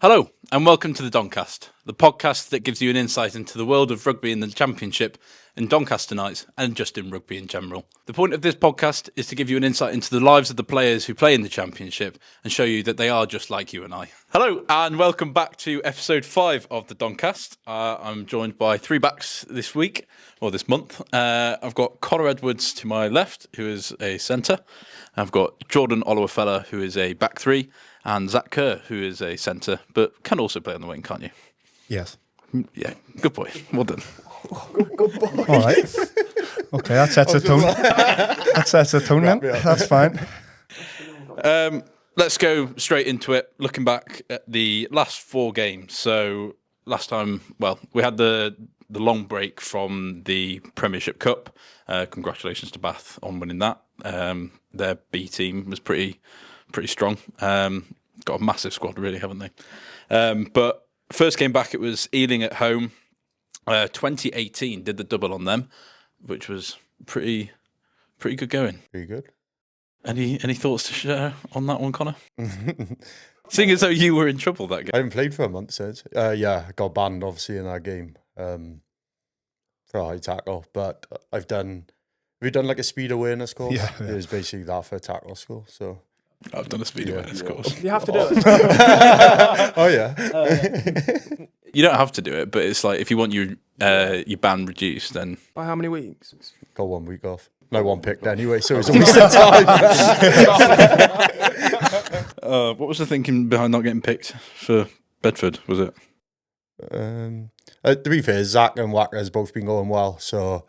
Hello, and welcome to the DONCAST, the podcast that gives you an insight into the world of rugby in the Championship and Doncaster nights, and just in rugby in general. The point of this podcast is to give you an insight into the lives of the players who play in the Championship and show you that they are just like you and I. Hello, and welcome back to episode 5 of the DONCAST. I'm joined by three backs this week, or this month. I've got Connor Edwards to my left, who is a centre. I've got Jordan Olowofela, who is a back three, and Zach Kerr, who is a centre, but can also play on the wing, can't you? Yes. Yeah, good boy. Well done. Good boy. All right. Okay, that sets a tone. That sets a tone then. That's fine. Let's go straight into it. Looking back at the last 4 games. So last time, we had the long break from the Premiership Cup. Congratulations to Bath on winning that. Their B team was pretty strong. Got a massive squad, really, haven't they? But first game back, it was Ealing at home. 2018 did the double on them, which was pretty good going. Pretty good. Any thoughts to share on that one, Connor? Seeing as though you were in trouble that game. I haven't played for a month since. Yeah, I got banned obviously in that game for a high tackle. But have you done like a speed awareness course? Yeah. It was basically that for a tackle school. So I've done a speed awareness course. You have to do it. oh yeah. You don't have to do it, but it's like if you want your ban reduced, then By how many weeks? Got 1 week off. No one picked anyway, so it was a waste of time. what was the thinking behind not getting picked for Bedford? Was it? To be fair, Zach and Wacker has both been going well. So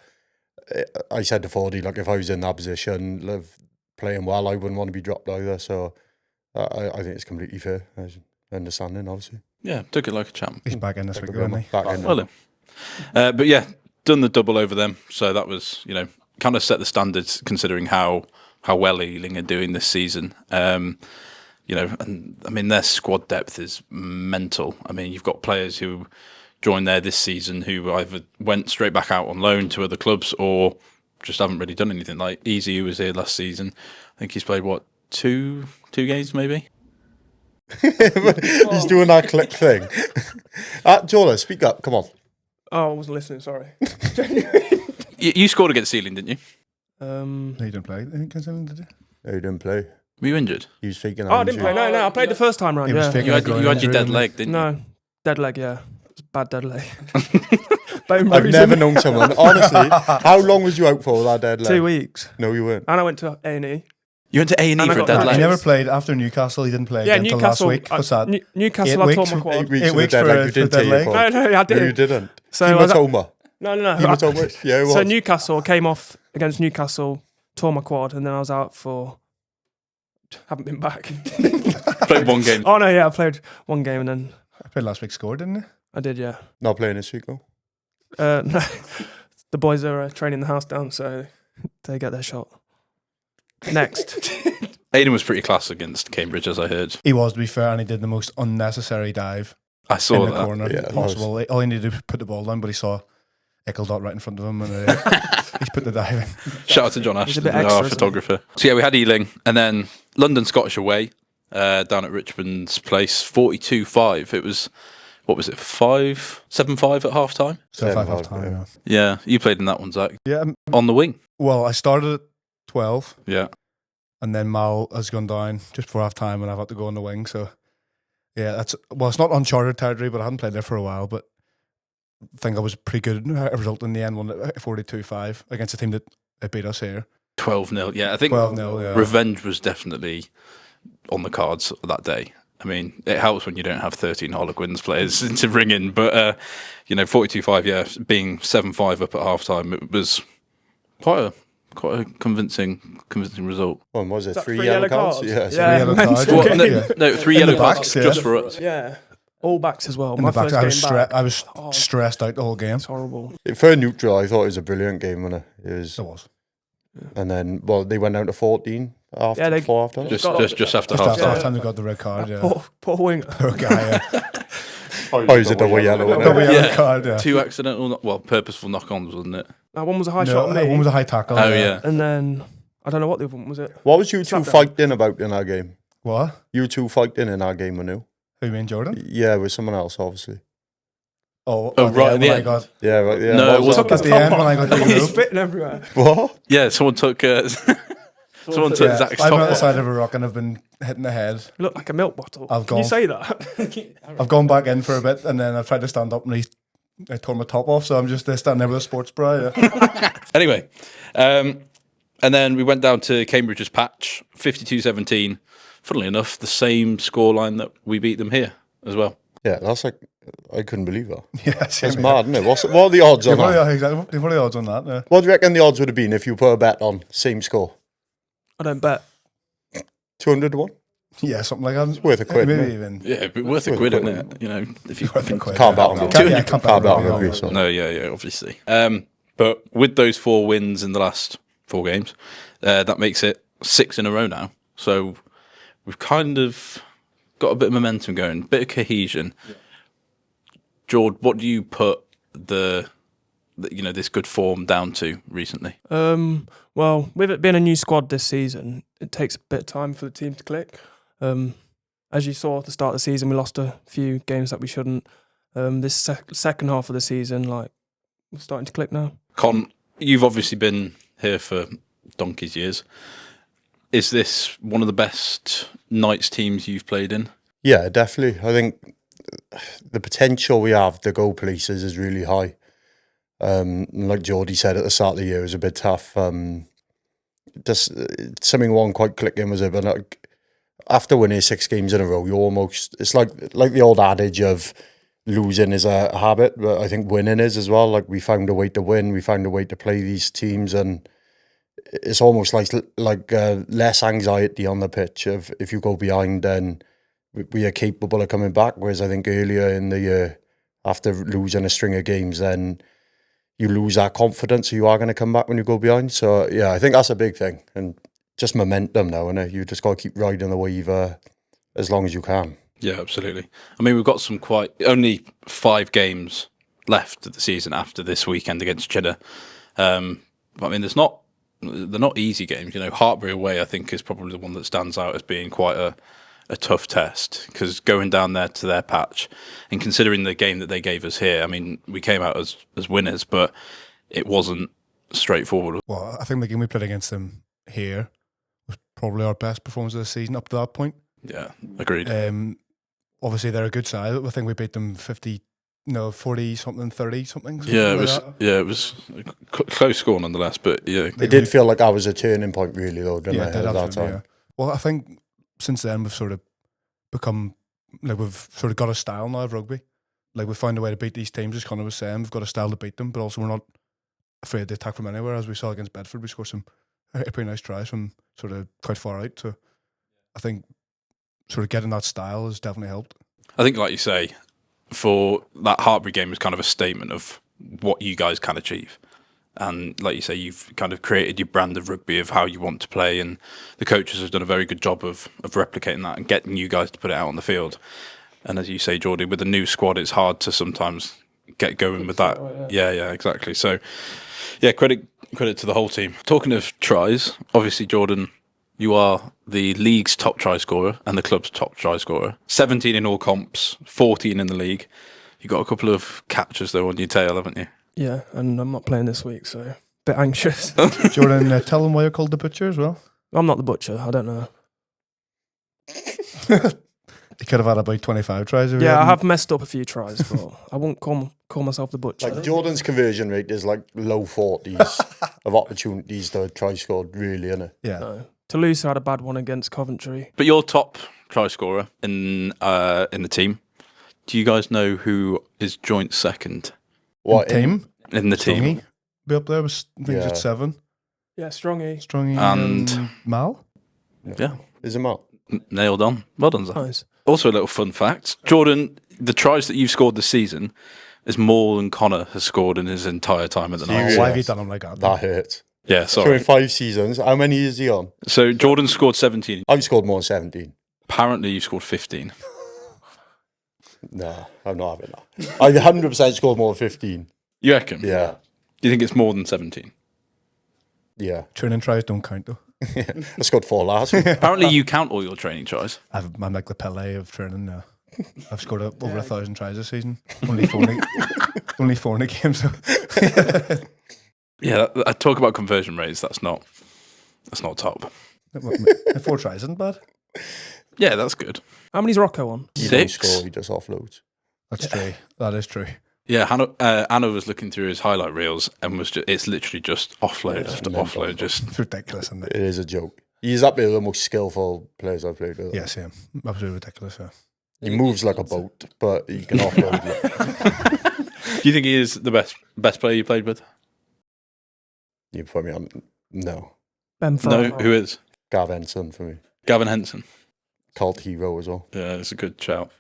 I said to Fordy, like if I was in that position, playing well, I wouldn't want to be dropped either. So I think it's completely fair. Understanding, obviously. Yeah, took it like a champ. He's back in this week, isn't he? Back in. Well, but yeah, done the double over them. So that was, kind of set the standards considering how well Ealing are doing this season. And I mean, their squad depth is mental. I mean, you've got players who joined there this season who either went straight back out on loan to other clubs or just haven't really done anything. Like Easy, who was here last season, I think he's played, two games maybe? He's doing that click thing. Jola, speak up. Come on. Oh, I wasn't listening. Sorry. You scored against Ealing, didn't you? No, you didn't play against him, did you? No, he didn't play. Were you injured? He was faking. Oh, I didn't play. No, I played the first time round. He was Yeah. faking You a had groin your injury, dead didn't leg, didn't you? No, dead leg. Yeah, it's a bad dead leg. I've never known someone. Honestly, how long was you out for with that dead leg? 2 weeks. No, you weren't. And I went to A&E. You went to A&E And I for a got dead that. leg? He never played after Newcastle. He didn't play Yeah, until Newcastle. last week. What's that? Newcastle. 8 I tore weeks? my quad. 8 weeks 8 with weeks a dead for leg. a- You for a didn't dead take your leg? quad. No, I No, you didn't. didn't. So I was Hematoma. No. Hematoma. Yeah, it was. So Newcastle came off against Newcastle, tore my quad, and then I was out for. Haven't been back. Played one game. Oh no, yeah, I played one game and then I played last week, scored, didn't he? I did, yeah. Not playing this week, though. No, the boys are training the house down, so they get their shot. Next. Aidan was pretty class against Cambridge, as I heard. He was, to be fair, and he did the most unnecessary dive I saw in the that. corner Yeah, that possible. All he needed to put the ball down, but he saw Eccledot right in front of him, and he's put the dive in. Shout out to John He's a Ashton, bit extra, our isn't he? photographer. So yeah, we had Ealing, and then London Scottish away down at Richmond's place, 42-5. It was, what was it, 7-5 at half time? So 5 half time, yeah. Yeah, you played in that one, Zach. Yeah, On the wing. well, I started at 12, Yeah. and then Mal has gone down just before half time, and I've had to go on the wing. So, yeah, it's not uncharted territory, but I hadn't played there for a while. But I think I was pretty good result in the end, one at 42-5 against a team that beat us here. 12-0. Yeah, I think 12-0, yeah. revenge was definitely on the cards that day. I mean, it helps when you don't have 13 Harlequins players to bring in, but 42-5, yeah, being 7-5 up at half time, it was quite a convincing result. When was it? that 3 3 yellow yellow cards? cards? Yeah. Yeah. Yellow mental. card, Well, no, yeah. no, 3 In yellow the cards backs, yeah. just for us. Yeah, all backs as well. In My the back, first I was game back. I was stressed out the whole game. It's horrible. For a neutral, I thought it was a brilliant game, wasn't it? It was. It was. And then, they went down to 14 after, Yeah, they- before after. Just Got after Just half after time. half time, they got the red card. Yeah. Poor winger. Poor guy. Yeah. Oh, it was a double yellow. wasn't it? Double yellow Yeah. card. Yeah. 2 accidental, purposeful knock-ons, wasn't it? One was a high No, shot on me. one was a high tackle. Oh, yeah. And then, I don't know what the other one was it. What was you two Slap down. fighting about in our game? What? You two fighting in our game, were you? Who, you mean Jordan? Yeah, with someone else, obviously. Oh, right at the when I end. got Yeah, right. Yeah. No, What was it that? at the end when I got the He's rope. spitting everywhere. What? Yeah, someone took someone took Yeah, Zach's I'm top at the off. side of a rock and I've been hitting the head. You look like a milk bottle. I've Can you gone- say that? I've gone back in for a bit and then I've tried to stand up and I tore my top off, so I'm just standing there with a sports bra. Yeah. Anyway, and then we went down to Cambridge's patch, 52-17. Funnily enough, the same scoreline that we beat them here as well. Yeah, that's like, I couldn't believe that. Yeah, That's mad, isn't it? What are the odds on that? Exactly. What are the odds on that? Yeah. What do you reckon the odds would have been if you put a bet on same score? I don't bet. 200 to 1? Yeah, something like that. It's worth a quid, Maybe mate. even. Yeah, but worth a quid, isn't it? You know, if you Worth a quid. Can't bet on rugby. Can't Can't bet bet on on rugby, so. No, yeah, obviously. But with those 4 wins in the last 4 games, that makes it 6 in a row now. So we've kind of got a bit of momentum going, a bit of cohesion. Yeah. George, what do you put the this good form down to recently? Well, with it being a new squad this season, it takes a bit of time for the team to click. As you saw at the start of the season, we lost a few games that we shouldn't. This second half of the season, like, we're starting to click now. Con, you've obviously been here for donkey's years. Is this one of the best Knights teams you've played in? Yeah, definitely. I think the potential we have to go places is really high. Like Geordie said at the start of the year, it was a bit tough. Just something wasn't quite clicking, was it? But like, after winning 6 games in a row, you almost, it's like the old adage of losing is a habit, but I think winning is as well. Like, we found a way to win, we found a way to play these teams, and it's almost like less anxiety on the pitch. If you go behind, then we are capable of coming back. Whereas I think earlier in the year, after losing a string of games, then you lose that confidence, so you are going to come back when you go behind. So yeah, I think that's a big thing, and just momentum now, innit? You just got to keep riding the wave as long as you can. Yeah, absolutely. I mean, we've got only 5 games left of the season after this weekend against Cheddar. But I mean, they're not easy games. You know, Hartbury away, I think, is probably the one that stands out as being quite a tough test, because going down there to their patch and considering the game that they gave us here, I mean, we came out as winners, but it wasn't straightforward. Well, I think the game we played against them here was probably our best performance of the season up to that point. Yeah, agreed. Obviously, they're a good side. I think we beat them 40 something, 30 something. Yeah, like it was a close score nonetheless. But yeah, It did feel like that was a turning point, really, though, didn't it? At that time. Yeah. Well, I think since then we've sort of become, like, we've sort of got a style now of rugby. Like, we've found a way to beat these teams, as Connor was saying. We've got a style to beat them, but also we're not afraid to attack from anywhere. As we saw against Bedford, we scored some pretty nice tries from sort of quite far out. So I think sort of getting that style has definitely helped. I think, like you say, for that Hartbury game was kind of a statement of what you guys can achieve. And like you say, you've kind of created your brand of rugby of how you want to play, and the coaches have done a very good job of replicating that and getting you guys to put it out on the field. And as you say, Jordy, with a new squad, it's hard to sometimes get going with that. Yeah, exactly. So, yeah, credit to the whole team. Talking of tries, obviously, Jordan, you are the league's top try scorer and the club's top try scorer. 17 in all comps, 14 in the league. You got a couple of catches though on your tail, haven't you? Yeah, and I'm not playing this week, so a bit anxious. Jordan, tell them why you're called the Butcher as well. I'm not the butcher. I don't know. You could have had about 25 tries. Yeah, I have messed up a few tries, but I won't call myself the butcher. Like, Jordan's conversion rate is like low 40s of opportunities to try scored, really, isn't it? Yeah. No. Toulouse had a bad one against Coventry. But you're top try scorer in the team. Do you guys know who is joint second What team? in the team? Strongy be up there. I think it's at 7. Yeah, Strongy. Strongy And Mal. Yeah, Is it Mal? nailed on. Well done, Zach. Nice. Also, a little fun fact: Jordan, the tries that you've scored this season is more than Connor has scored in his entire time at the Knights. Serious? Why have you done him like that? That hurts. Yeah, So sorry. in 5 seasons, how many is he on? So Jordan scored 17. I've scored more than 17. Apparently, you scored 15. No, I'm not having that. I 100% scored more than 15. You reckon? Yeah. Do you think it's more than 17? Yeah. Training tries don't count though. I scored 4 last week. Apparently, you count all your training tries. I'm like the Pele of training now. I've scored over 1,000 tries this season. Only 4 in a game. So Yeah, I talk about conversion rates. That's not top. 4 tries isn't bad. Yeah, that's good. How many's Rocco on? He don't 6. score, he just offloads. That's true. That is true. Yeah, Anna was looking through his highlight reels and it's literally just offload after offload. Just It's ridiculous, isn't it? It is a joke. He's up there with the most skillful players I've played with. Yeah, same. Absolutely ridiculous. Yeah. He moves like a boat, but he can offload. Do you think he is the best player you played with? You put me on. No. Ben No, Farrell. who is? Gav Henson for me. Gavin Henson. Cult hero as well. Yeah, it's a good shout.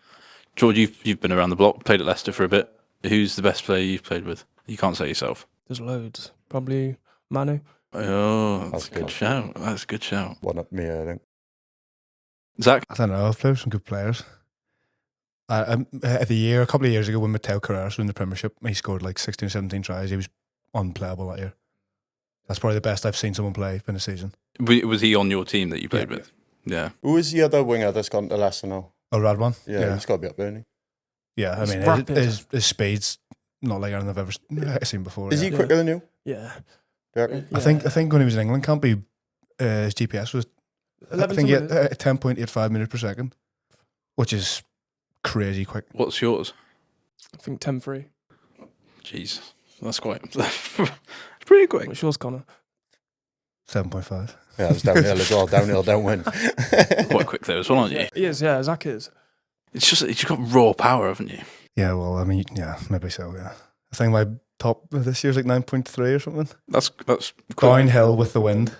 George, you've been around the block, played at Leicester for a bit. Who's the best player you've played with? You can't say yourself. There's loads. Probably Manu. Oh, that's That's a good good. shout. That's a good shout. One up me, I think. Zach? I don't know. I've played with some good players. A couple of years ago, when Mateo Carreras was in the Premiership, he scored like 16 or 17 tries. He was unplayable that year. That's probably the best I've seen someone play in a season. Was he on your team that you played with? Yeah. Who is the other winger that's gone to Leicester now? Oh, Radwan? Yeah, he's got to be up there, isn't he? Yeah, I He's mean, rapid. his speed's not like anything I've ever seen before. Is yeah. he quicker than you? Yeah. Do you reckon? I think when he was in England camp, his GPS was 11 I think he had something. 10.85 minutes per second, which is crazy quick. What's yours? I think 10-3. Jeez. That's quite... it's pretty quick. What's yours, Connor? 7.5. Yeah, it was downhill as well. Downhill, don't win. Quite quick though as well, aren't you? He is, yeah. Zach is. It's just got raw power, haven't you? Yeah, well, I mean, yeah, maybe so. Yeah, I think my top this year's like 9.3 or something. That's quick. Downhill with the wind,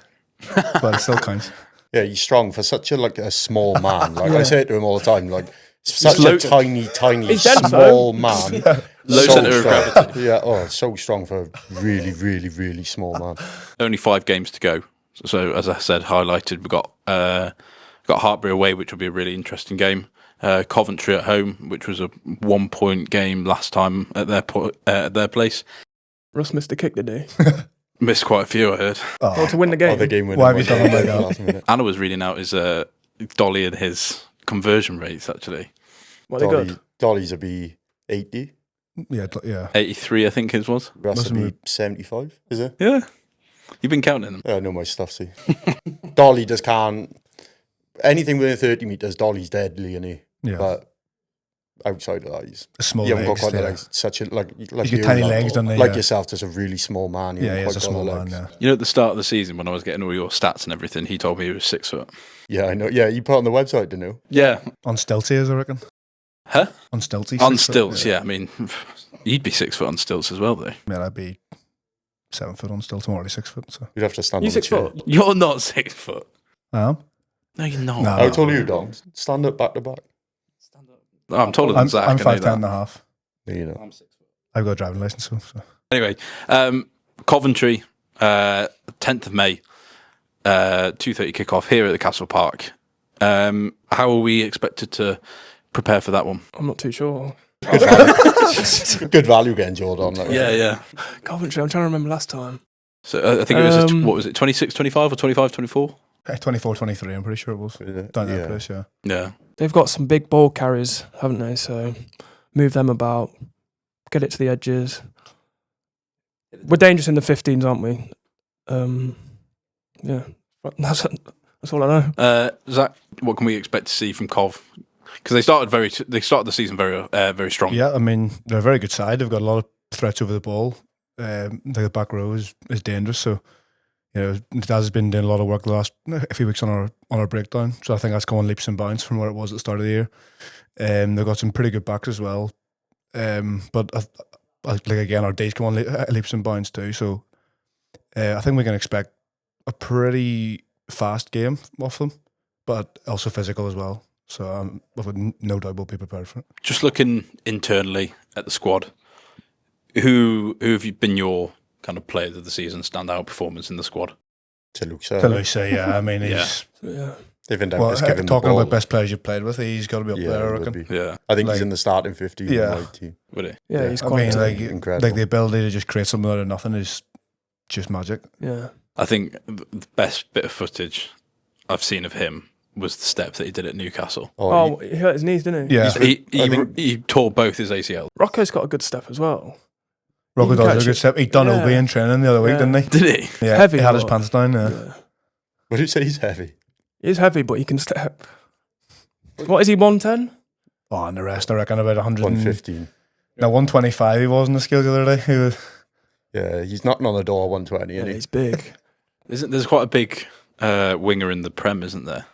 but it still counts. Yeah, he's strong for such a small man. Like Yeah. I say it to him all the time. Like such low- a tiny, He's dense, small man. Low So centre of strong. gravity. Yeah, so strong for a really, really, really small man. Only 5 games to go. So as I said, highlighted, we've got Hartbury away, which will be a really interesting game. Coventry at home, which was a 1-point game last time at their place. Russ missed a kick today. Missed quite a few, I heard. Or to win the game. Oh, the game winner. Why have you done it like that? Last minute. Anna was reading out his Dolly and his conversion rates, actually. Well, they're good. Dolly's would be 80. Yeah. 83, I think his was. Russ Must would have be 75. Is it? Yeah. You've been counting them. I know my stuff. See, Dolly just can't. Anything within 30 meters, Dolly's deadly, isn't he? Yeah. But outside of that, he's Small you haven't got legs. quite the Yeah. legs. Such a like He's you, got tiny like, legs, don't they? like Yeah. yourself, just a really small man. You Yeah, haven't he's a quite got small the man. legs. Yeah. You know, at the start of the season, when I was getting all your stats and everything, he told me he was 6 foot. Yeah, I know. Yeah, you put it on the website, didn't you? Yeah. On stilts, he is, I reckon. Huh? On stilts, On stilts, yeah. I mean, you'd be 6 foot on stilts as well, though. Yeah, I'd be 7 foot on stilts. I'm already 6 foot, so You'd have to stand. You on 6 the chair. foot? You're not 6 foot. I am. No, you're not. No. How tall are you, Dom? Stand up back to back. Oh, I'm taller than I'm Zach. I know 5'10 that. and a half. You know. I've got a driving license, so. Anyway, Coventry, 10th of May, 2:30 kickoff here at the Castle Park. How are we expected to prepare for that one? I'm not too sure. Good value getting Jordan. Like, Yeah. Coventry, I'm trying to remember last time. So I think it was, Um, what was it, 26, 25 or 25, 24? 24, 23, I'm pretty sure it was. Down that place, yeah. Yeah. They've got some big ball carriers, haven't they? So move them about, get it to the edges. We're dangerous in the 15s, aren't we? Yeah, that's all I know. Zach, what can we expect to see from Cov? Because they started the season very strong. Yeah, I mean, they're a very good side. They've got a lot of threats over the ball. The back row is dangerous. So, you know, Daz has been doing a lot of work the last few weeks on our breakdown. So I think that's going leaps and bounds from where it was at the start of the year. They've got some pretty good backs as well. But like again, our days come on leaps and bounds too. So I think we can expect a pretty fast game off them, but also physical as well. So no doubt we'll be prepared for it. Just looking internally at the squad, who have been your kind of players of the season, standout performance in the squad? Toulouse. Yeah, I mean, Yeah. he's Yeah. Even down well, just giving talking the ball. about best players you've played with, he's got to be up there, I it would reckon. be. Yeah. I think Like- he's in the starting 50. Yeah. Right team. Would it? Yeah, Yeah. he's I quite mean, like incredible. the ability to just create something out of nothing is just magic. yeah. I think the best bit of footage I've seen of him was the step that he did at Newcastle. Oh, he hurt his knees, didn't he? Yeah. He tore both his ACL. Rocco's got a good step as well. Rocco He can does a catch good it. step. He'd done Yeah. OB in training the other week, Yeah. didn't he? Did he? Yeah, Heavy, he had his but- pants down. Yeah. What do you say? He's heavy. He's heavy, but he can step. What is he, 110? Oh, and the rest, I reckon, about 100. 115. No, 125 he was in the scales the other day. He was, Yeah, he's knocking on the door 120, Yeah, isn't he? he's big. There's quite a big winger in the Prem, isn't there?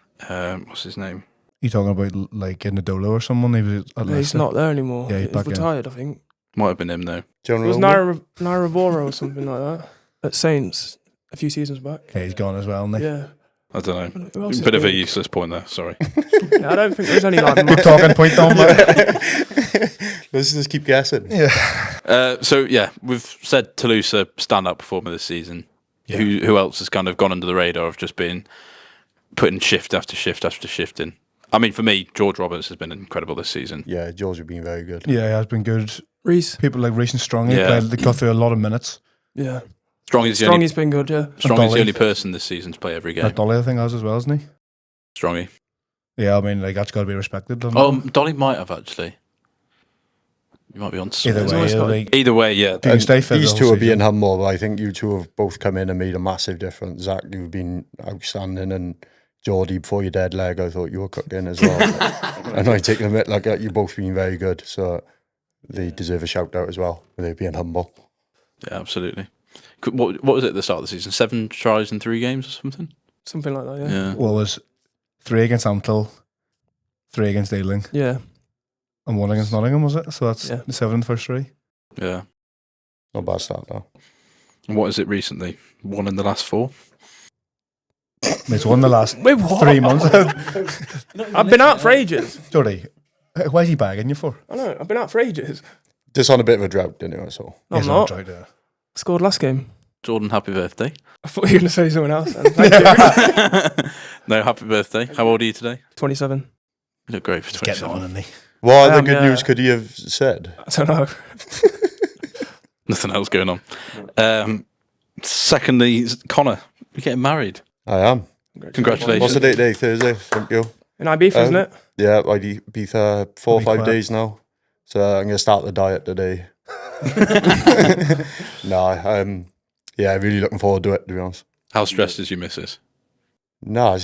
What's his name? you talking about like in the Dolo or someone? He was at He's Leicester. not there anymore. Yeah, he's he's back in. retired, I think. Might have been him though. John It was Roman? Naira Vora or something like that at Saints a few seasons back. Yeah, he's gone as well, isn't he? Yeah. I don't know. Who else is Bit of a big? useless point there. Sorry. Yeah, I don't think there's any like Good talking point, Dom. Let's just keep guessing. Yeah. So yeah, we've said Toulouse a standout performer this season. Yeah. Who else has kind of gone under the radar of just being putting shift after shift after shift in? I mean, for me, George Roberts has been incredible this season. Yeah, George has been very good. Yeah, he has been good. Reese. People like Reece and Strong, Yeah. they got through a lot of minutes. Yeah. Strongy's the only, Strongy's been good, yeah. Strongy's the Dolly. only person this season to play every game. Dolly, I think, has as well, isn't he? Strongy. Yeah, I mean, like that's got to be respected. doesn't Oh, it? Dolly might have actually. You might be on. Either He's way, always got- like, Either way, yeah. you can stay fit. These the two whole are being season. humble, but I think you two have both come in and made a massive difference. Zach, you've been outstanding, and Geordie, before your dead leg, I thought you were cooking as well. And I take them a bit like that. You've both been very good, so they deserve a shout out as well. They're being humble. Yeah, absolutely. What was it at the start of the season? 7 tries in 3 games or something? Something like that, yeah. Yeah. Well, it was 3 against Amtel, 3 against Ealing, Yeah. and 1 against Nottingham, was it? So that's Yeah. 7 in the first 3. Yeah. Not bad start though. And what is it recently? 1 in the last 4? It's won the last Wait, what? 3 months. I've been out for ages. Jody, why is he bagging you for? I know, I've been out for ages. Just on a bit of a drought, didn't you? So No, I'm Yes, not. right, yeah. Scored last game. Jordan, happy birthday. I thought you were going to say someone else then. Thank you. No, happy birthday. How old are you today? 27. You look great for Getting 27. on, isn't he? what other Um, good yeah. news could he have said? I don't know. Nothing else going on. Secondly, Connor, you're getting married. I am. Congratulations. What's the date today? Thursday. Thank you. In Ibiza, isn't it? Yeah, I'd be 4 or 5 quiet. days now. So I'm going to start the diet today. No, yeah, really looking forward to it, to be honest. How stressed is your missus? No,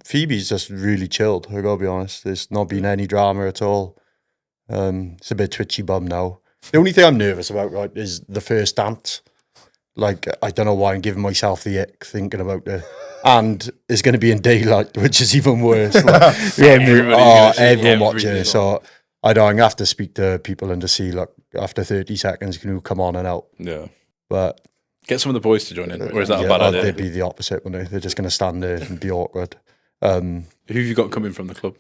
Phoebe's just really chilled, I gotta be honest. There's not been any drama at all. It's a bit twitchy bum now. The only thing I'm nervous about, right, is the first dance. Like, I don't know why I'm giving myself the ick thinking about it. And it's going to be in daylight, which is even worse. Like, everyone watching it. So I don't. I'm going to have to speak to people and to see, like, after 30 seconds, can you come on and out? Yeah. But Get some of the boys to join in, or is that yeah, a bad idea? they'd be the opposite, wouldn't they? They're just going to stand there and be awkward. Who have you got coming from the club?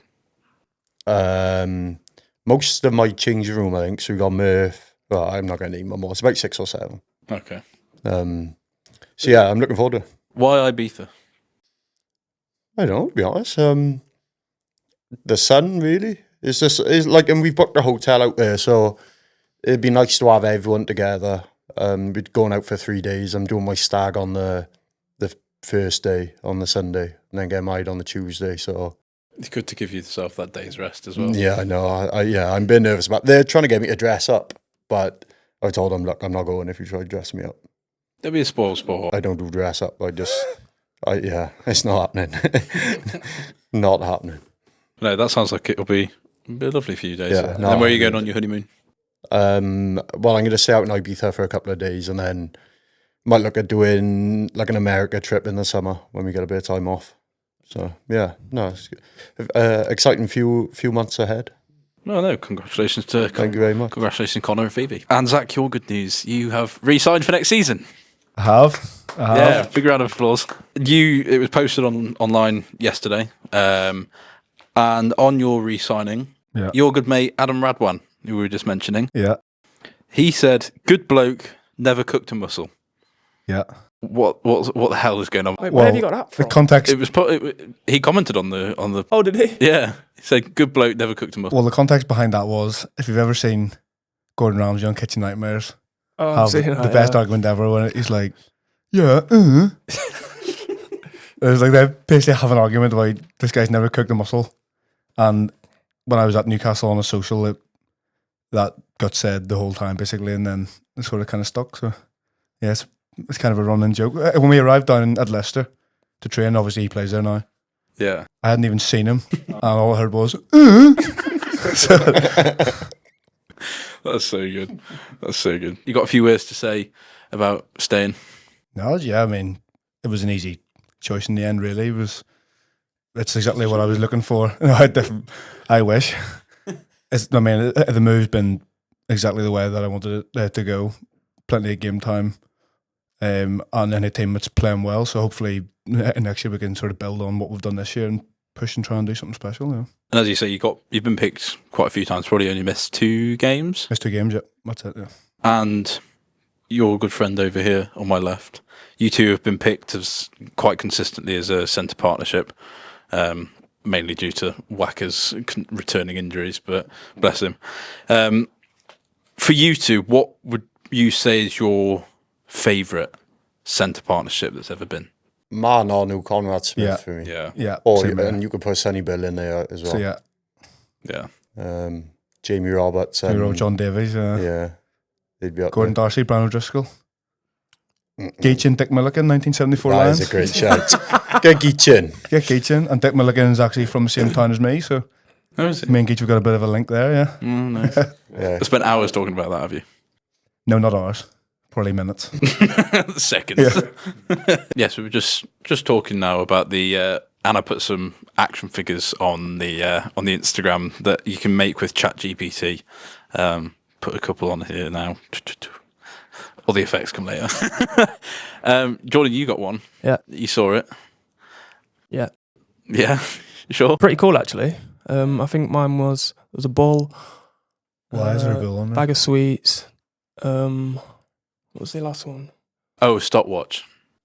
Most of my change room, I think. So we got Murph. Well, I'm not going to name them all. It's about 6 or 7. Okay. So yeah, I'm looking forward to it. Why Ibiza? I don't know, to be honest. The sun, really. It's like, and we've booked a hotel out there, so it'd be nice to have everyone together. We're going out for 3 days. I'm doing my stag on the first day, on the Sunday, and then get married on the Tuesday. So It's good to give yourself that day's rest as well. yeah, I know. I'm a bit nervous about. They're trying to get me to dress up, but I told them, look, I'm not going if you try to dress me up. There'll be a spoil sport. I don't do dress up. Yeah, it's not happening. Not happening. No, that sounds like it'll be a lovely few days. Yeah, And no, then where are you going on your honeymoon? Well, I'm going to stay out in Ibiza for a couple of days, and then might look at doing like an America trip in the summer when we get a bit of time off. So yeah, no, it's good. Exciting few months ahead. No, congratulations to Thank you very much. Congratulations, Connor and Phoebe. And Zach, your good news. You have re-signed for next season. I have. Yeah, big round of applause. It was posted online yesterday. And on your re-signing, Yeah. your good mate, Adam Radwan, who we were just mentioning, Yeah. he said, good bloke, never cooked a mussel. Yeah. What the hell is going on? Wait, Well, where have you got that The from? context. He commented on the Oh, did he? yeah. He said, good bloke, never cooked a mussel. Well, the context behind that was if you've ever seen Gordon Ramsay on Kitchen Nightmares, Oh, have I've seen the that, best yeah. argument ever when he's like, yeah, It was like they basically have an argument about this guy's never cooked a mussel. And when I was at Newcastle on a social, that got said the whole time basically, and then it sort of kind of stuck. So yeah, it's kind of a running joke. When we arrived down at Leicester to train, obviously he plays there now. Yeah. I hadn't even seen him, and all I heard was, So, That's so good. That's so good. You got a few words to say about staying? no, yeah, I mean, it was an easy choice in the end, really. It's exactly what I was looking for. I wish. The move's been exactly the way that I wanted it to go. Plenty of game time, and any team that's playing well. So hopefully next year we can sort of build on what we've done this year and push and try and do something special. Yeah. And as you say, you've been picked quite a few times. Probably only missed 2 games. Missed 2 games, yeah. That's it. Yeah. And your good friend over here on my left, you two have been picked as quite consistently as a centre partnership, mainly due to Wacker's returning injuries, but bless him. For you two, what would you say is your favourite centre partnership that's ever been? Man or new Conrad Smith Yeah. for me. Yeah. And you could put Sonny Bill in there as well. So yeah, Jamie Roberts and John Davies, yeah, they'd be up Gordon there. Darcy, Brian O'Driscoll, Geechan, Dick Milliken, 1974 That Lions. is a great shout. Get Geechan. Yeah, Geechan, and Dick Milliken is actually from the same town as me, so Oh, is it? me and Geech have got a bit of a link there. Yeah, Nice. Yeah. I spent hours talking about that, have you? no, not ours, probably minutes. Seconds. Yes, we were just talking now about the Anna put some action figures on the Instagram that you can make with ChatGPT. Put a couple on here now. All the effects come later. Jordan, you got one. Yeah. You saw it. Yeah. Yeah. You sure? Pretty cool, actually. I think mine was a ball. Why is there a bill on there? Bag of sweets. What was the last one? Oh, stopwatch.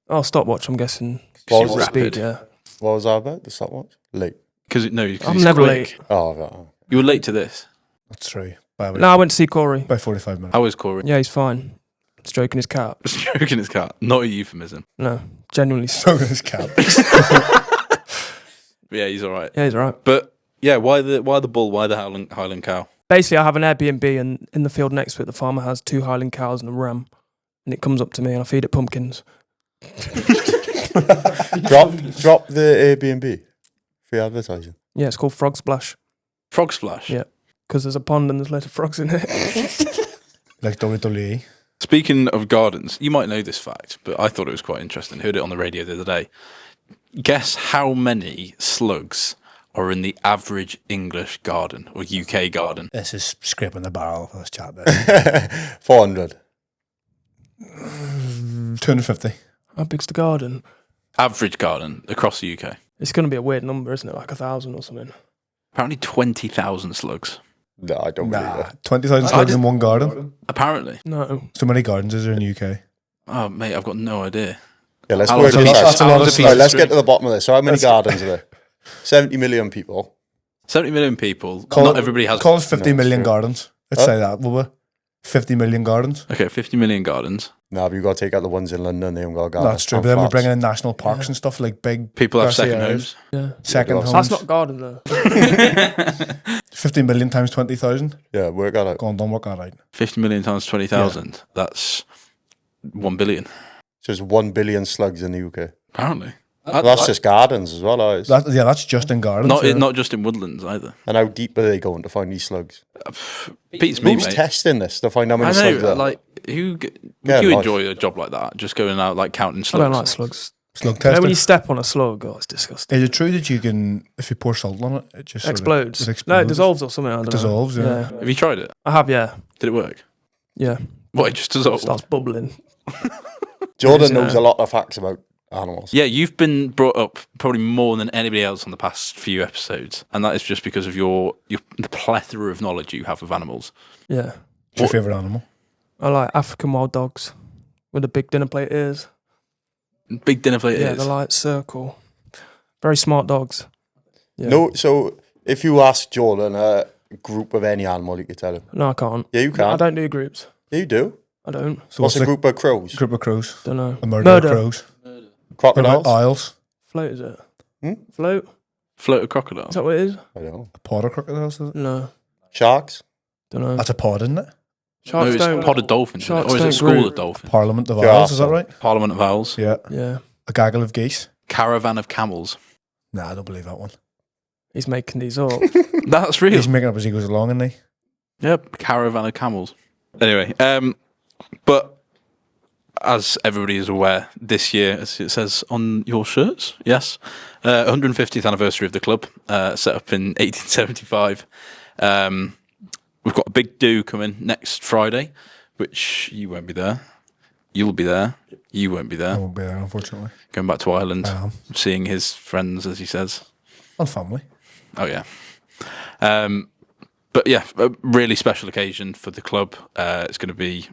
Oh, stopwatch, I'm guessing. What was It's it? rapid. Speed, yeah. What was that about? The stopwatch? Late. Because I'm never late. Oh, right. You were late to this. That's true. By No, I went to see Corey. 45 minutes. How was Corey? Yeah, he's fine. Stroking his cat. Stroking his cat. Not a euphemism. No, genuinely. So his cap. Yeah, he's all right. Yeah, he's all right. But yeah, why the bull? Why the Highland cow? Basically, I have an Airbnb, and in the field next to it, the farmer has 2 Highland cows and a ram. And it comes up to me, and I feed it pumpkins. Drop the Airbnb. Free advertising. Yeah, it's called Frog Splash. Frog splash. Yeah. Because there's a pond and there's a lot of frogs in it. Like WWE. Speaking of gardens, you might know this fact, but I thought it was quite interesting. Heard it on the radio the other day. Guess how many slugs are in the average English garden or UK garden? This is scraping the barrel for this chat there. 400. 250. How big's the garden? Average garden across the UK. It's going to be a weird number, isn't it? Like 1,000 or something. Apparently 20,000 slugs. No, I don't believe Nah, that. 20,000 slugs in one garden. Apparently. No. So many gardens is there in the UK? Oh, mate, I've got no idea. Yeah, let's How work long's this a piece- out. that's a lot how of long's a piece Right, of let's string? get to the bottom of this. So how many gardens are there? 70 million people. 70 million people. Call Not it- everybody has. Call it 50 No, million sure. gardens. Let's say that, will we? 50 million gardens. Okay, 50 million gardens. No, but you've got to take out the ones in London. They haven't got a garden. That's true. And But then we're flats. bringing in national parks and stuff like big. People have grassy second areas. homes. Yeah. Second That's homes. That's not garden, though. 50 million times 20,000. Yeah, work that out. Go on, don't work that out. 50 million times 20,000. That's 1 billion. So there's 1 billion slugs in the UK. Apparently. That's just gardens as well, guys. That's just in gardens. Not yeah. not just in woodlands either. And how deep are they going to find these slugs? Beats me, Who's mate. testing this to find how many I slugs know, there? like, would Yeah, you nice. enjoy a job like that? Just going out, like, counting I slugs? don't like slugs. Slug You know, tester. when you step on a slug, oh, it's disgusting. Is it true that you can, if you pour salt on it, it just sort of- Explodes. it No, explodes? it dissolves or something. I don't know. dissolves, yeah. Have you tried it? I have, yeah. Did it work? Yeah. What, it just dissolved? Starts bubbling. Jordan It is knows now. a lot of facts about animals. Yeah, you've been brought up probably more than anybody else on the past few episodes, and that is just because of the plethora of knowledge you have of animals. Yeah. What's your favourite animal? I like African wild dogs with the big dinner plate ears. Big dinner plate Yeah, is. the light circle. Very smart dogs. Yeah. No, so if you ask Jordan a group of any animal, you could tell him. No, I can't. Yeah, you can. I don't do groups. Yeah, you do. I don't. So What's a the group of crows? group of crows? Don't know. A murder of Murder. crows. Crocodiles? Owls. Float, is it? Hmm? Float? Float of crocodile. Is that what it is? I don't know. A pod of crocodiles, is it? No. Sharks? Don't know. That's a pod, isn't it? No, Sharks it's don't. pod of dolphins. Isn't it? Sharks Or is it don't school group. of dolphins? Parliament of Yeah, Owls, is that so- right? Parliament of Owls. Yeah. Yeah. A gaggle of geese. Caravan of camels. Nah, I don't believe that one. He's making these up. That's real. He's making up as he goes along, isn't he? Yep, caravan of camels. Anyway, but as everybody is aware, this year, as it says on your shirts, yes, 150th anniversary of the club, set up in 1875. We've got a big do coming next Friday, which you won't be there. You'll be there. You won't be I there. won't be there, unfortunately. Going back to Ireland, I am. seeing his friends, as he says. And family. Oh yeah. But yeah, a really special occasion for the club. It's going to be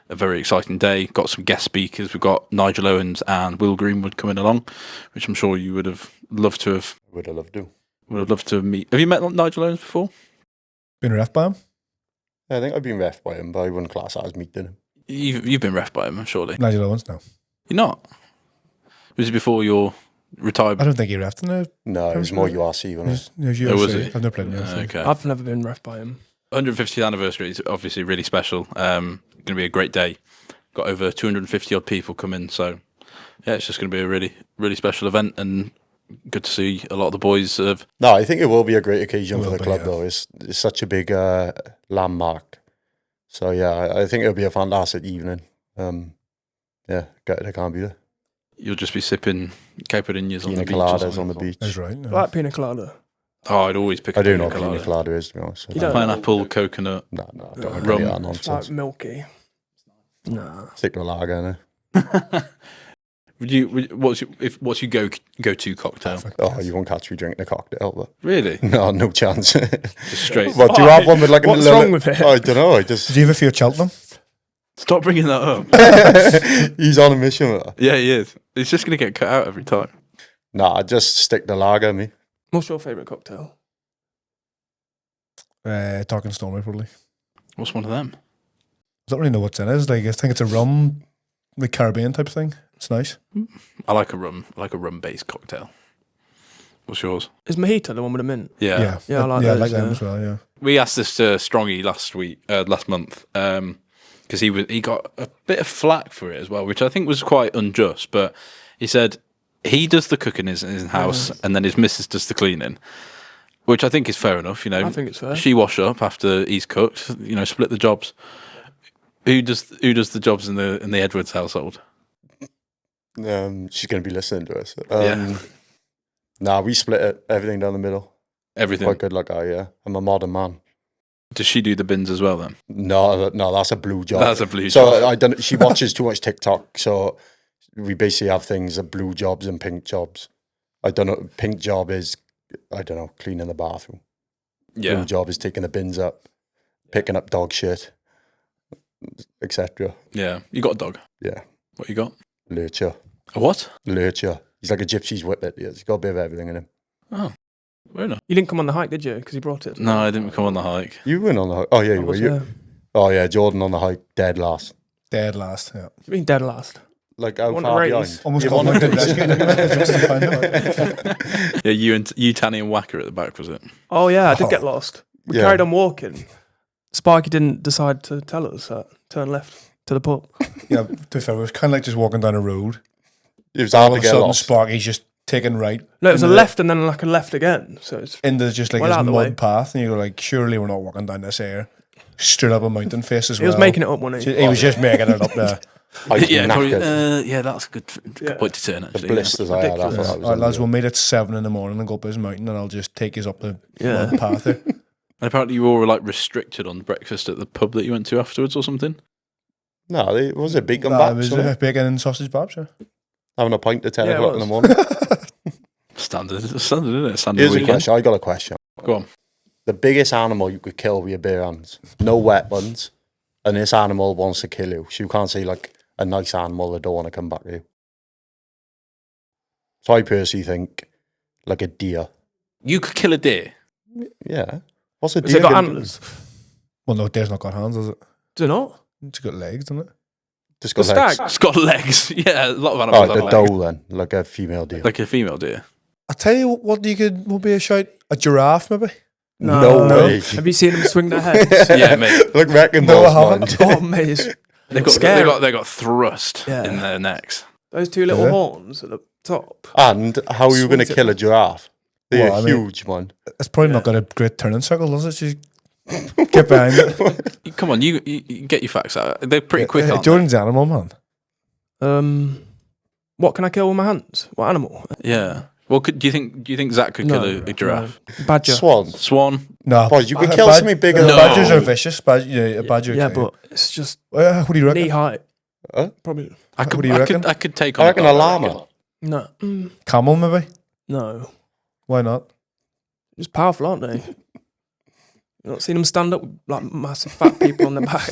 a very exciting day. Got some guest speakers. We've got Nigel Owens and Will Greenwood coming along, which I'm sure you would have loved to have. Would have loved to. Would have loved to meet. Have you met Nigel Owens before? Been ref by him? I think I've been ref by him, but I wouldn't class that as meeting him. You've been ref by him, surely. Nigel Owens, no. You're not. Was it before your I retirement? don't think he refed in there. No, it was more URC, wasn't it? It Oh, was UFC. it? I've never played in UFC. Okay. I've never been ref by him. 150th anniversary is obviously really special. Going to be a great day. Got over 250 odd people come in, so yeah, it's just going to be a really, really special event, and good to see a lot of the boys have. No, I think it will be a great occasion It for will the be, club, yeah. though. It's such a big landmark. So yeah, I think it'll be a fantastic evening. Yeah, gutted I can't be there. You'll just be sipping caipirinhas on the Pina beach. or coladas something. on the beach. That's right. No. Like pina colada. Oh, I'd always pick. I a do pina know what pina colada. colada is, to be honest. You don't- Pineapple, coconut. No, I don't like Rum. any of that It's nonsense. like milky. Nah. Stick to a lager, innit? What's your go to cocktail? Perfect. Oh, you won't catch me drinking a cocktail, but Really? no, no chance. Just straight. What, do you have one with like a What's little... wrong with it? I don't know, I just... Did you ever feel Cheltenham? Stop bringing that up. He's on a mission with that. Yeah, he is. It's just going to get cut out every time. Nah, I just stick to lager, me. What's your favourite cocktail? Talking Stormy, probably. What's one of them? I don't really know what's in it. It's like, I think it's a rum, the Caribbean type thing. It's nice. I like a rum based cocktail. What's yours? Is mojito the one with the mint? Yeah. Yeah, I like yeah, I those, like them yeah. as well, yeah. We asked this to Strongy last month, because he got a bit of flack for it as well, which I think was quite unjust. But he said he does the cooking in his house, and then his missus does the cleaning, which I think is fair enough. You know, I think it's fair. She wash up after he's cooked. You know, split the jobs. Who does the jobs in the Edwards household? She's going to be listening to us. Yeah. Nah, we split it, everything down the middle. Everything. Quite good like I, yeah. I'm a modern man. Does she do the bins as well then? No, that's a blue job. That's a blue So job. I don't. She watches too much TikTok, so we basically have things of blue jobs and pink jobs. I don't know. Pink job is, I don't know, cleaning the bathroom. Yeah. Blue job is taking the bins up, picking up dog shit, etc. Yeah. You got a dog. Yeah, What you got? lurcher, A what? lurcher. He's like a gypsy's whippet. He's got a bit of everything in him. Oh, fair enough. You didn't come on the hike, did you? Because he brought it. No, I didn't come on the hike. You went on the hike. Oh yeah, you were. You? Oh yeah, Jordan on the hike, dead last. Dead last, yeah. You've been dead last. Like how Won a far race. behind? Almost You got won one a did race. rescue. Yeah, you Tanny and Wacker at the back, was it? Oh yeah, I did get lost. We Yeah. carried on walking. Sparky didn't decide to tell us that. Turn left to the pub. Yeah, to be fair, it was kind of like just walking down a road. It was hard All to of a get sudden, lost. Sparky's just taking right. No, it was a into left and then like a left again. So it's into just like Well out this of the way. mud path, and you go like, surely we're not walking down this air. Straight up a mountain face as he well. was making it up, wasn't he? He was just making it up there. I was Yeah, probably, knackered. yeah, that's a good point to turn, The actually. blisters I had after Ridiculous. that was All right, lads, we'll unreal. meet at 7 in the morning and go up this mountain, and I'll just take us up the Yeah. mud path there. And apparently you all were like restricted on breakfast at the pub that you went to afterwards or something. No, it was a big Nah, comeback. it was wasn't it? bacon and sausage babs, yeah. Having a pint at 10 Yeah, it o'clock in the was. morning. Standard, isn't it? Standard Here's a weekend. question. I got a question. Go on. The biggest animal you could kill with your bare hands, no weapons, and this animal wants to kill you. So you can't say like a nice animal that don't want to come back to you. So I personally think like a deer. You could kill a deer. Yeah. What's a Has deer? it got gonna do? antlers? Well, no, deer's not got hands, has it? Do it not? It's got legs, doesn't it? Just got The legs. stag? It's got legs. Yeah, a lot of Oh, animals the have legs. doe then, like a female deer. Like a female deer. I tell you what, would be a shout. A giraffe, maybe. No way. Have you seen them swing their heads? Yeah, mate. Like wrecking No, balls, I man. Oh, mate, it's scary. They got thrust Yeah. in their necks. Those two little Yeah. horns at the top. And how are you going to Swings it. kill a giraffe? They're Well, I mean- huge, man. It's probably not got a great turning circle, does it? She's get behind it. Come on, you get your facts out. They're pretty quick, aren't they? Jordan's the animal man. What can I kill with my hands? What animal? Yeah. Well, do you think Zach could kill a giraffe? No. Badger. Swans. Swan? No, Boys, you could a kill bad- something bigger No. than Badgers are vicious. A badger. Yeah, can. but it's just What do you reckon? knee height. Huh? Probably. I What do you reckon? could take on. I reckon a llama. No. Camel, maybe. No. Why not? Just powerful, aren't they? You not seen them stand up with like massive fat people on their back?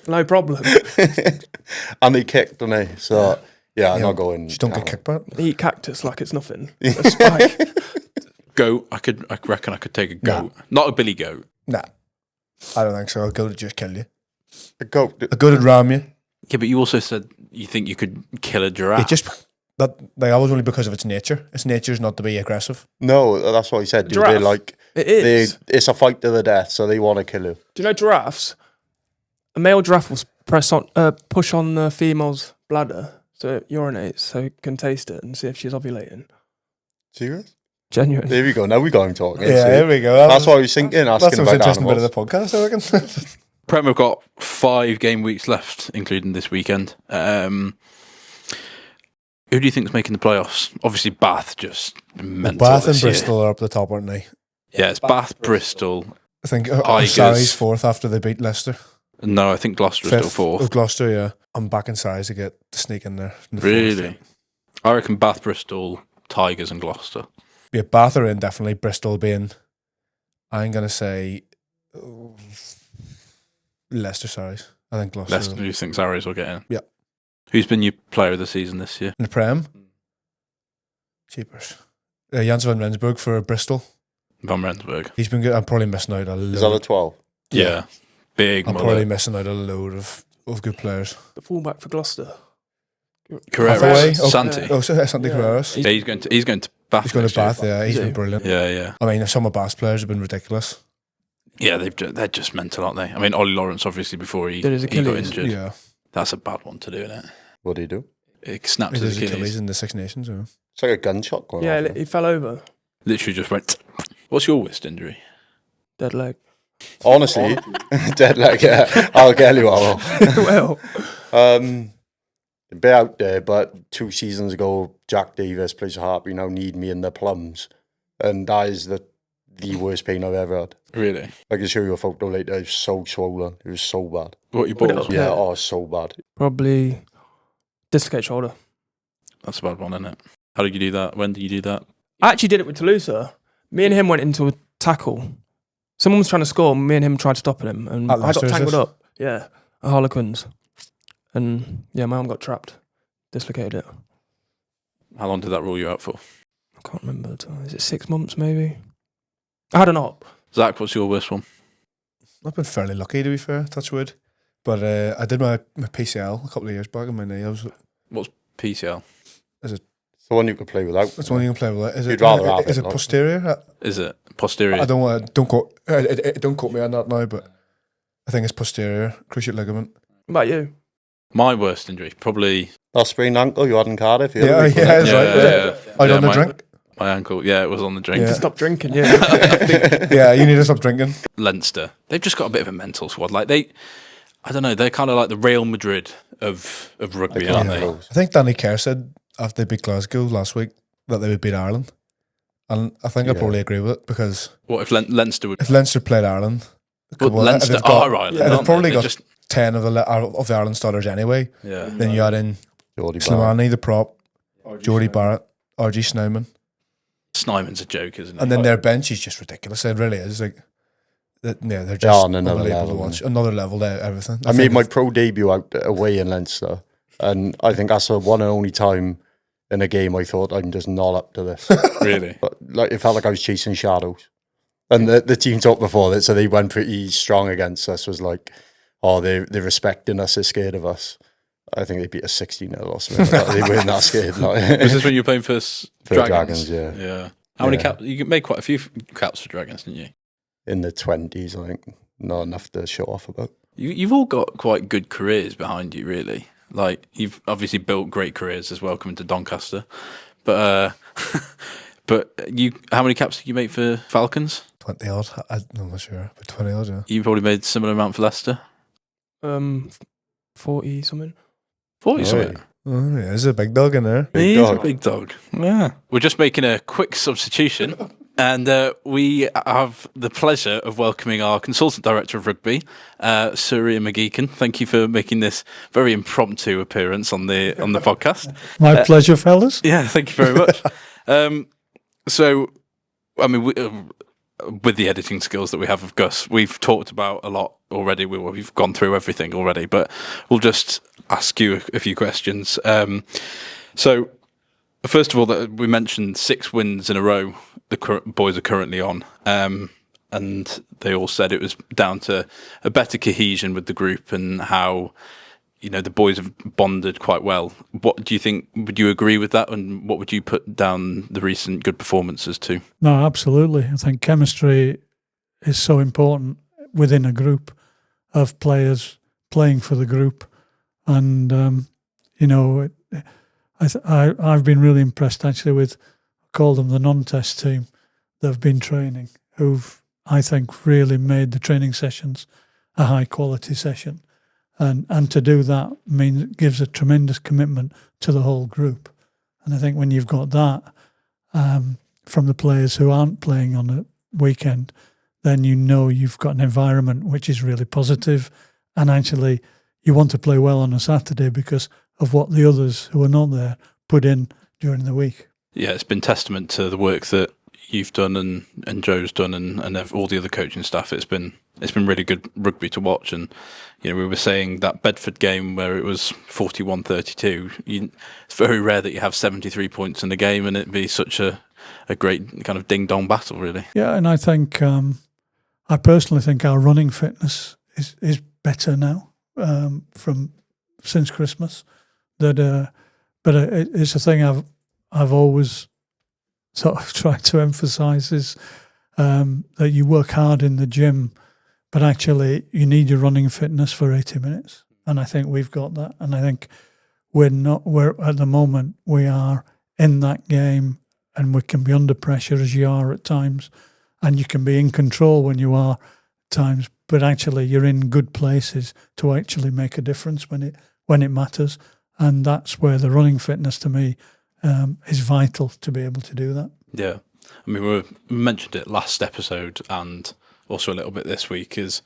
No problem. And they kick, don't they? So, yeah, I'm not going. Just don't get kicked by it. They eat cactus like it's nothing. A spike. Goat. I reckon I could take a goat. Not a billy goat. Nah, I don't think so. A goat would just kill you. A goat. A goat would ram you. Yeah, but you also said you think you could kill a giraffe. It just that they always only because of its nature. Its nature is not to be aggressive. No, that's what he said. Dude. They're Giraffe. like, It is. it's a fight to the death, so they want to kill you. Do you know giraffes? A male giraffe will push on the female's bladder so it urinates so it can taste it and see if she's ovulating. Serious? Genuine. There we go. Now we got him talking. Yeah, see? there we go. That's what I was thinking, That's asking the most about interesting bit of animals. the podcast, I reckon. Prem have got 5 game weeks left, including this weekend. Who do you think's making the playoffs? Obviously, Bath just mental. Bath and this year. Bristol are up the top, aren't they? Yeah, it's Bath, Bristol. I think Tigers. Surrey's fourth after they beat Leicester. No, I think Gloucester is still Fifth. fourth. Oh, Gloucester, yeah. I'm back in size to get to sneak in there. In the Really? fourth, I reckon Bath, Bristol, Tigers, and Gloucester. yeah, Bath are in definitely. Bristol being, I'm going to say, Leicester, sorry. I think Gloucester. Leicester, who thinks Arrows will get in? Yeah. Who's been your player of the season this year? In the Prem. Cheapers. Jans van Rensburg for Bristol. Van Rensburg. He's been good. I'm probably missing out a Is that a load. 12? Yeah. Big I'm mother. probably missing out a load of good players. The fullback for Gloucester. Carreras. Halfway? Oh, Santi. Oh, so Santi Yeah. Carreras. Yeah, he's going to Bath. He's going next to year. Bath, yeah. He's Is been he? brilliant. Yeah. I mean, some of Bath's players have been ridiculous. Yeah, they're just mental, aren't they? I mean, Ollie Lawrence, obviously, before he Did his got Achilles. injured. Yeah. That's a bad one to do, isn't it? What do you do? It snapped It his is Achilles. Achilles in the Six Nations. Yeah. It's like a gunshot going Yeah, off. he fell over. Literally just went. What's your worst injury? Dead leg. Honestly, dead leg, yeah. I'll get you all. Well, A bit out there, but 2 seasons ago, Jack Davis plays Hartbury now need me in the plums. And that is the worst pain I've ever had. Really? I can show you a photo later. It was so swollen. It was so bad. What, your Put it balls? up. Yeah, Yeah. oh, so bad. probably dislocate shoulder. That's a bad one, isn't it? How did you do that? When did you do that? I actually did it with Toulouse. Me and him went into a tackle. Someone was trying to score. Me and him tried stopping him, and At I got Leicester, is tangled this? up. Yeah, at Harlequins, and yeah, my arm got trapped, dislocated it. How long did that rule you out for? I can't remember the time. Is it 6 months maybe? I had an op. Zach, what's your worst one? I've been fairly lucky, to be fair, touch wood. But I did my PCL a couple of years back in my knee. What's PCL? It's the one you could play without. That's one you can play with. Is You'd it, rather have is it, it like- posterior? Is it posterior? I don't quote me on that now, but I think it's posterior cruciate ligament. What about you? My worst injury, probably. That sprained ankle you had in Cardiff. the other Yeah, week, yeah, wasn't that's it? right. Was it? Out on the drink. My ankle, yeah, it was on the drink. Yeah. Stop drinking. Yeah. Yeah, you need to stop drinking. Leinster, they've just got a bit of a mental squad. Like I don't know, they're kind of like the Real Madrid of rugby, Like, aren't yeah. they? I think Danny Kerr said after they beat Glasgow last week that they would beat Ireland. And I think I Yeah. probably agree with it because What if Leinster would? if Leinster played Ireland, But well, Leinster they've got- are Ireland. they've aren't probably they? got They're just 10 of the Ireland starters anyway. yeah. Then you add in Geordie Barrett. Slimani, the prop, Geordie Barrett, RG Snowman. Snyman's a joke, isn't he? And then their bench is just ridiculous. It really is. Like, they're They're just on another unbelievable level, to watch. man. Another level there, everything. I made my pro debut out away in Leinster, and I think that's the one and only time in a game I thought I'm just not up to this. really. But like it felt like I was chasing shadows. And the team talked before that, so they went pretty strong against us. Was like, oh, they're respecting us, they're scared of us. I think they beat us 16-0 or something. Like that. They weren't that scared. Like. Was this when you were playing for Dragons? Yeah. Yeah. How many caps? You made quite a few caps for Dragons, didn't you? In the 20s, I think. Not enough to show off about. You've all got quite good careers behind you, really. Like, you've obviously built great careers as well coming to Doncaster. But how many caps did you make for Falcons? 20 odd. I'm not sure, but 20 odd. Yeah. You probably made a similar amount for Leicester. 40 something. 40 something. Oh, yeah, there's a big dog in there. He is a big dog. Yeah. We're just making a quick substitution. And we have the pleasure of welcoming our Consultant Director of Rugby, Sir Ian McGeechan. Thank you for making this very impromptu appearance on the podcast. My pleasure, fellas. Yeah, thank you very much. So, I mean, with the editing skills that we have of Gus, we've talked about a lot already. We've gone through everything already, but we'll just ask you a few questions. So, first of all, we mentioned 6 wins in a row the boys are currently on, and they all said it was down to a better cohesion with the group and how, the boys have bonded quite well. What do you think? Would you agree with that? And what would you put down the recent good performances to? No, absolutely. I think chemistry is so important within a group of players playing for the group. And, I've been really impressed actually with, call them the non-test team that have been training, who've, I think, really made the training sessions a high quality session. And to do that gives a tremendous commitment to the whole group. And I think when you've got that from the players who aren't playing on a weekend, then you've got an environment which is really positive. And actually, you want to play well on a Saturday because of what the others who are not there put in during the week. Yeah, it's been testament to the work that you've done and Joe's done and all the other coaching staff. It's been really good rugby to watch. And we were saying that Bedford game where it was 41-32. It's very rare that you have 73 points in a game and it be such a great kind of ding dong battle, really. Yeah, and I think I personally think our running fitness is better now since Christmas. But it's a thing I've always sort of tried to emphasise is that you work hard in the gym, but actually you need your running fitness for 80 minutes. And I think we've got that. And I think we're at the moment, we are in that game and we can be under pressure as you are at times. And you can be in control when you are at times, but actually you're in good places to actually make a difference when it matters. And that's where the running fitness to me is vital to be able to do that. Yeah. I mean, we mentioned it last episode and also a little bit this week is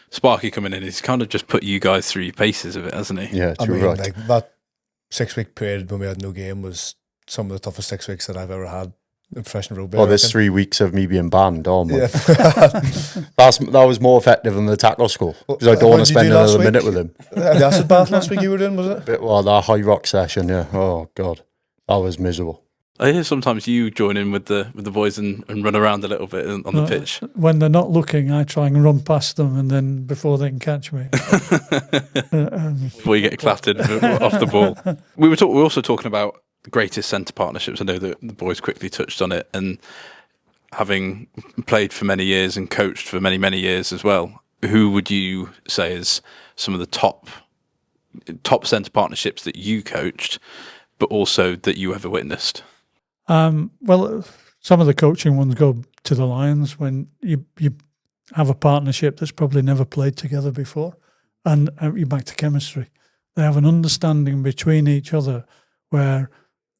Sparky coming in. He's kind of just put you guys through your paces of it, hasn't he? Yeah, true. Right. Like that 6-week period when we had no game was some of the toughest 6 weeks that I've ever had in professional rugby. Well, there's 3 weeks of me being banned. Oh, my. Yeah. That was more effective than the tackle school because I don't want to spend another minute with him. The acid bath last week you were doing, was it? That high rock session, yeah. Oh, God. That was miserable. I hear sometimes you join in with the boys and run around a little bit on the pitch. When they're not looking, I try and run past them, and then before they can catch me, before you get clattered off the ball. We were also talking about the greatest centre partnerships. I know that the boys quickly touched on it, and having played for many years and coached for many, many years as well, who would you say is some of the top centre partnerships that you coached, but also that you ever witnessed? Well, some of the coaching ones go to the Lions when you have a partnership that's probably never played together before, and you're back to chemistry. They have an understanding between each other where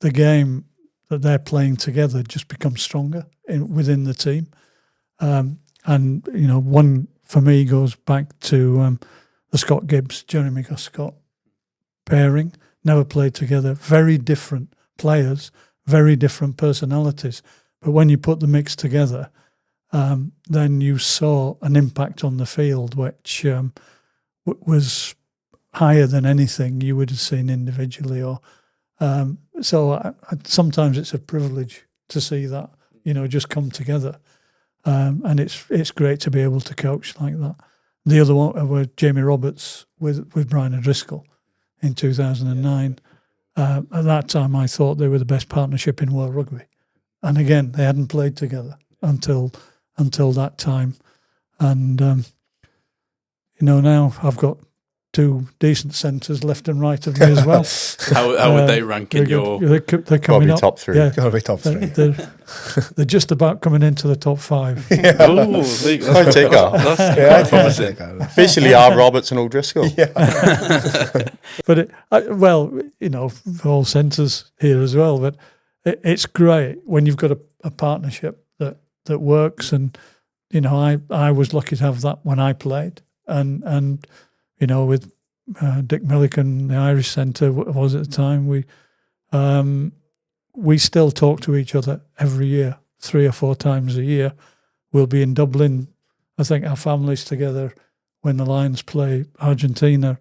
the game that they're playing together just becomes stronger within the team. And one for me goes back to the Scott Gibbs, Jeremy Scott pairing. Never played together. Very different players. Very different personalities. But when you put the mix together, then you saw an impact on the field which was higher than anything you would have seen individually. Sometimes it's a privilege to see that, just come together. And it's great to be able to coach like that. The other one were Jamie Roberts with Brian O'Driscoll. in 2009. At that time, I thought they were the best partnership in world rugby. And again, they hadn't played together until that time. And, now I've got two decent centres left and right of me as well. How would they rank in your... They're coming Probably up. top 3. Yeah, Gotta be top 3. they're just about coming into the top 5. Ooh, I take that. That's quite promising. Basically, our Roberts and O'Driscoll. But all centres here as well. But it's great when you've got a partnership that works. And I was lucky to have that when I played, and with Dick Milliken, the Irish centre was at the time. We still talk to each other every year, 3 or 4 times a year. We'll be in Dublin. I think our families together when the Lions play Argentina.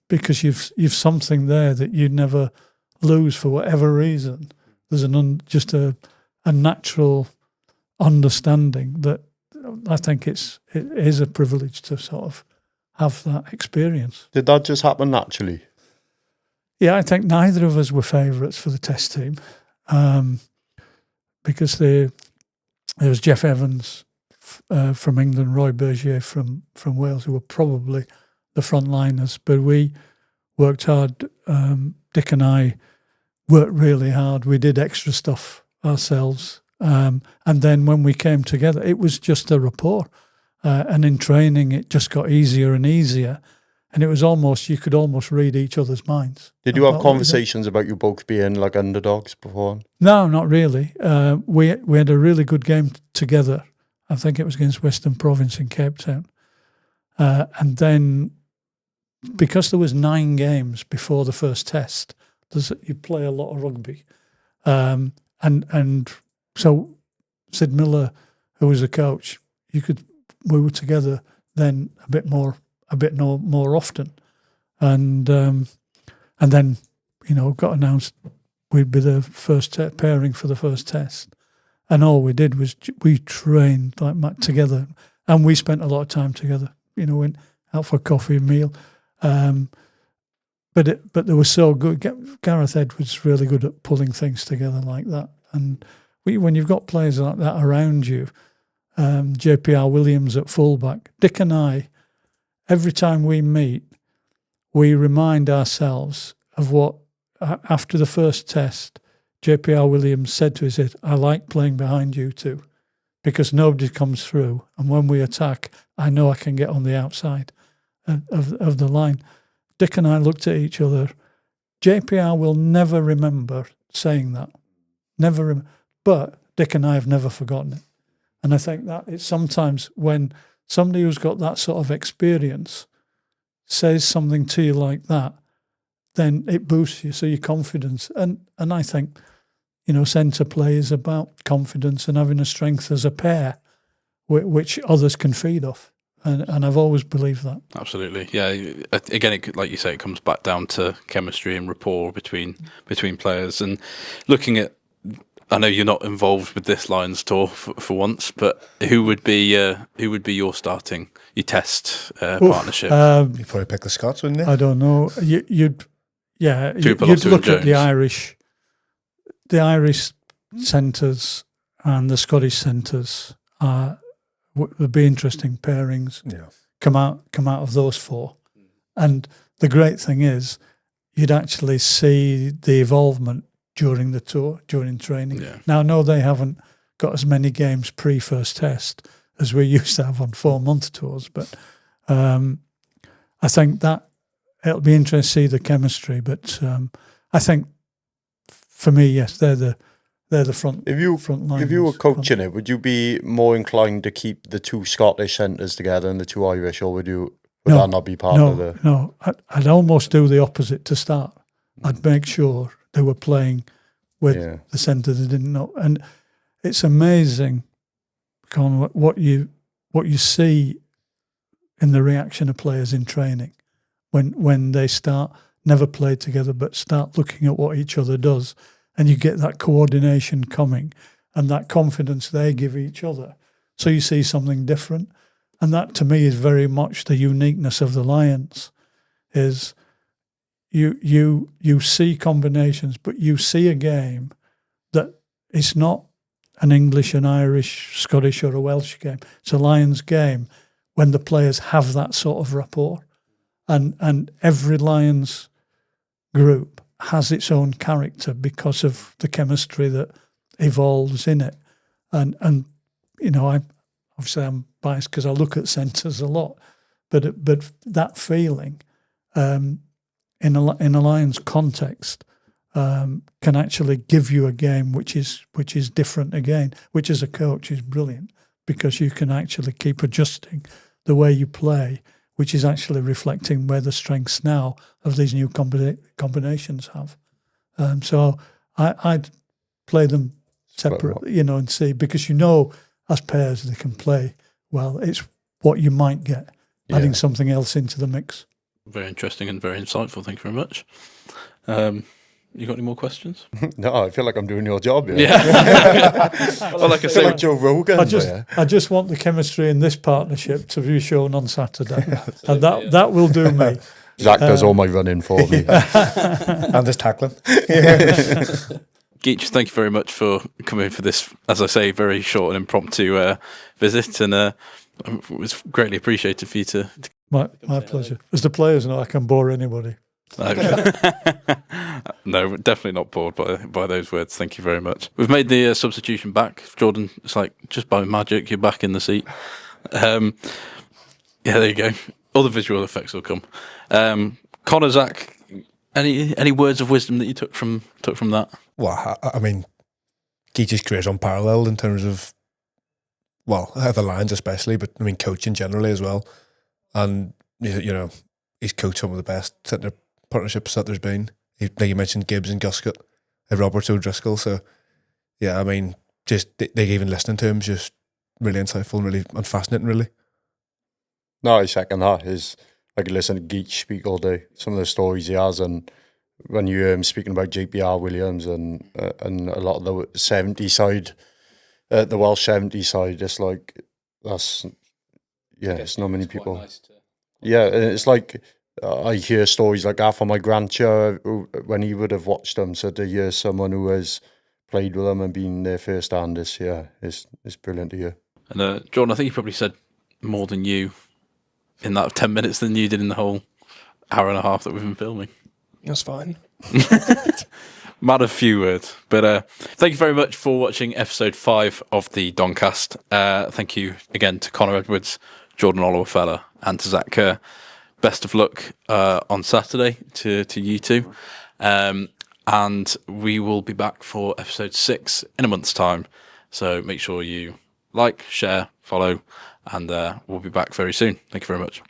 Because you've something there that you never lose for whatever reason. There's just a natural understanding that I think it is a privilege to sort of have that experience. Did that just happen naturally? Yeah, I think neither of us were favourites for the Test team, because there was Jeff Evans from England, Roy Bergier from Wales, who were probably the frontliners, but we worked hard. Dick and I worked really hard. We did extra stuff ourselves. And then when we came together, it was just a rapport. And in training, it just got easier and easier. And it was you could almost read each other's minds. Did you have conversations about you both being like underdogs before? No, not really. We had a really good game together. I think it was against Western Province in Cape Town. And then, because there was 9 games before the first test, you play a lot of rugby. And so Sid Miller, who was the coach, we were together then a bit more often. And then, got announced we'd be the first pairing for the first test. And all we did was we trained like together, and we spent a lot of time together. Went out for coffee and meal. But they were so good. Gareth Edwards really good at pulling things together like that. And when you've got players like that around you, JPR Williams at fullback, Dick and I, every time we meet, we remind ourselves of what, after the first test, JPR Williams said to us, I like playing behind you two, because nobody comes through. And when we attack, I know I can get on the outside of the line. Dick and I looked at each other. JPR will never remember saying that. But Dick and I have never forgotten it. And I think that it's sometimes when somebody who's got that sort of experience says something to you like that, then it boosts you, so your confidence. And I think, centre play is about confidence and having a strength as a pair, which others can feed off. And I've always believed that. Absolutely, yeah. Again, like you say, it comes back down to chemistry and rapport between players. And looking at, I know you're not involved with this Lions tour for once, but who would be your test partnership? You'd probably pick the Scots, wouldn't you? I don't know. You'd look at the Irish centres and the Scottish centres. Would be interesting pairings. Yeah, come out of those 4, and the great thing is you'd actually see the evolvement during the tour, during training. Yeah. Now, I know they haven't got as many games pre-first test as we used to have on 4-month tours, but I think that it'll be interesting to see the chemistry. But I think, for me, yes, they're the front. Front line. If you were coaching it, would you be more inclined to keep the 2 Scottish centres together and the 2 Irish, or would that not be part of the? No, I'd almost do the opposite to start. I'd make sure they were playing with the centre they didn't know. And it's amazing, Con, what you see in the reaction of players in training when they start, never play together, but start looking at what each other does. And you get that coordination coming and that confidence they give each other. So you see something different. And that, to me, is very much the uniqueness of the Lions, is you see combinations, but you see a game that it's not an English, an Irish, Scottish, or a Welsh game. It's a Lions game when the players have that sort of rapport, and every Lions group has its own character because of the chemistry that evolves in it. And you know, I'm biased because I look at centres a lot, but that feeling in a Lions context can actually give you a game which is different again, which as a coach is brilliant, because you can actually keep adjusting the way you play, which is actually reflecting where the strengths now of these new combinations have. So I'd play them separately, you know, and see, because you know as pairs they can play well. It's what you might get, adding something else into the mix. Very interesting and very insightful. Thank you very much. You got any more questions? No, I feel like I'm doing your job. Yeah. Well, like I I feel say, like Joe Rogan. I just want the chemistry in this partnership to be shown on Saturday, and that will do me. Zach does all my running for me. And this tackling. Geech, thank you very much for coming for this, as I say, very short and impromptu visit, and it was greatly appreciated for you to My pleasure. As the players know, I can bore anybody. No, definitely not bored by those words. Thank you very much. We've made the substitution back. Jordan, it's like just by magic, you're back in the seat. Yeah, there you go. All the visual effects will come. Connor, Zach, any words of wisdom that you took from that? Well, I mean, Geech's career is unparalleled in terms of, well, the Lions especially, but I mean, coaching generally as well. And, you know, he's coached some of the best centre partnerships that there's been. Like you mentioned, Gibbs and Guscott, Roberts O'Driscoll. So, yeah, I mean, just even listening to him is just really insightful and really and fascinating, really. No, I second that. I could listen to Geech speak all day. Some of the stories he has, and when you hear him speaking about JPR Williams and a lot of the 70 side, the Welsh 70 side, it's like, that's, it's not many people. Nice yeah, it's like, I hear stories like that from my grandchild when he would have watched them. So to hear someone who has played with them and been there first hand is brilliant to hear. And Jordan, I think he probably said more than you in that 10 minutes than you did in the whole hour and a half that we've been filming. That's fine. Mad a few words. But thank you very much for watching episode 5 of the Doncast. Thank you again to Connor Edwards, Jordan Olowofela, and to Zach Kerr. Best of luck on Saturday to you two. And we will be back for episode 6 in a month's time. So make sure you like, share, follow, and we'll be back very soon. Thank you very much.